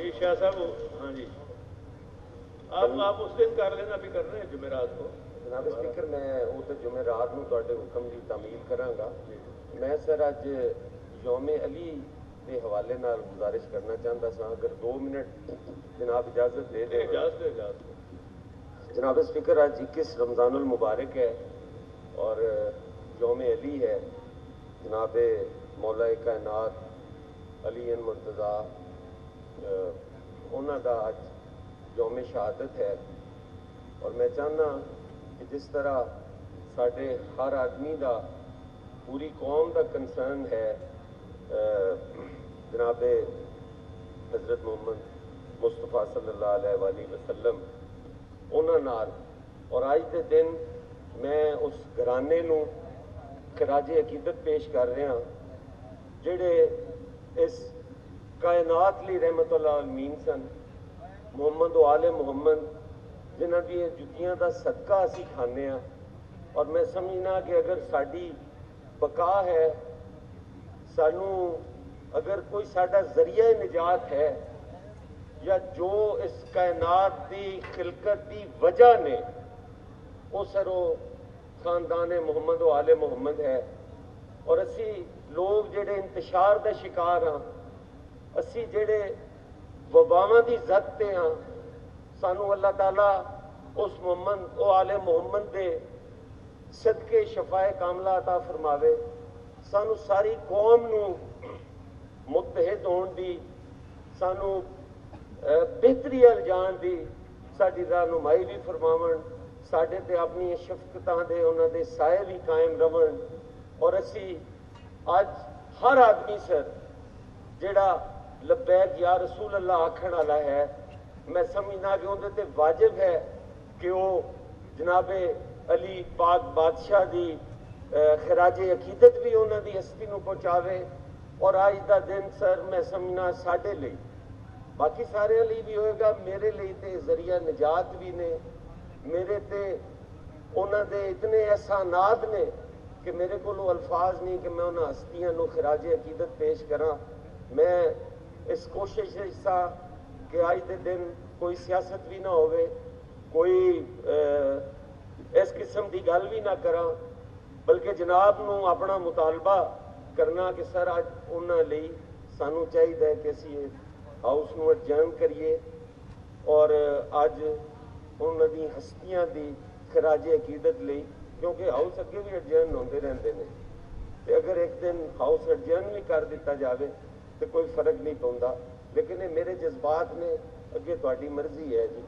जी शाह साहब, हाँ जी, आप उस दिन कर लेना, अभी कर रहे हैं जुमेरात को। जनाब स्पीकर, मैं वो तो जुमेरात ਨੂੰ ਤੁਹਾਡੇ ਹੁਕਮ ਦੀ ਤਾਮੀਲ ਕਰਾਂਗਾ। मैं सर अज यौम अली के हवाले नाल गुजारिश करना चाहता सा, अगर 2 मिनट जनाब इजाजत दे दें। जनाब स्पीकर, आज 21 रमज़ानुल मुबारक है और यौम अली है। जनाब मौला कायनात अली मुर्तज़ा उन्हों का अज यौम शहादत है और मैं चाहना कि जिस तरह साढ़े हर आदमी का पूरी कौम का कंसर्न है जनाब हज़रत मोहम्मद मुस्तफा सल्लल्लाहु अलैहि वसल्लम उन्होंने नाल, और अज के दिन मैं उस घराने नूं खराजे अकीदत पेश कर रहा जिहड़े इस कायनात लई रहमतुल आलमीन सन, मुहम्मद व आले मुहम्मद जिन्हां दी जुतियां दा सदका असीं खाने आ। और मैं समझना कि अगर साडी बका है, सानू अगर कोई साडा जरिया निजात है या जो इस कायनात की खिलकत की वजह ने वो सर वो खानदान मुहम्मद व आले मुहम्मद है। और असी लोग जेड़े इंतशार का शिकार हाँ, असी जेड़े वबावां की जद ते हाँ, सानू अल्लाह ताला उस मुहम्मद व आले मुहम्मद के सदके शफाए कामला अता फरमावे। सानू सारी कौम नू मुतहद होने दी, सानू बेहतरी अल जान दी साडी रहनुमाई भी फरमावन, साडे ते अपनी शफकतां दे उन्हां दे साए भी कायम रहन। और असी अज हर आदमी सर जेड़ा लब्बैक या रसूल अल्लाह आखण वाला है, मैं समझना कि उहदे ते वाजिब है कि वह जनाबे अली पाक बादशाह की खराजे अकीदत भी उन्हों की हस्ती को पहुँचावे। और अज का दिन सर मैं समझना साढ़े लिए, बाकी सारे लिए भी होएगा, मेरे लिए तो जरिया निजात भी ने, मेरे ते उन्होंने इतने एहसानात ने कि मेरे को अल्फाज नहीं कि मैं उन्होंने हस्तियों को खराजे अकीदत पेश करा। मैं इस कोशिश सा कि अज के दिन कोई सियासत भी ना होवे, कोई इस किस्म की गल भी ना करा, बल्कि जनाब नू अपना मुतालबा करना कि सर अज उन्होंने सानू चाहिए कि असी हाउस नू एडजर्न करिए और अज उन्होंने हस्तियां की खराजे अकीदत लई, क्योंकि हाउस अगे भी एडजर्न होते रहते हैं, तो अगर एक दिन हाउस एडजर्न भी कर दिता जाए तो कोई फर्क नहीं पौंदा। लेकिन ये मेरे जज्बात ने, अगे तुहाडी मर्जी है जी।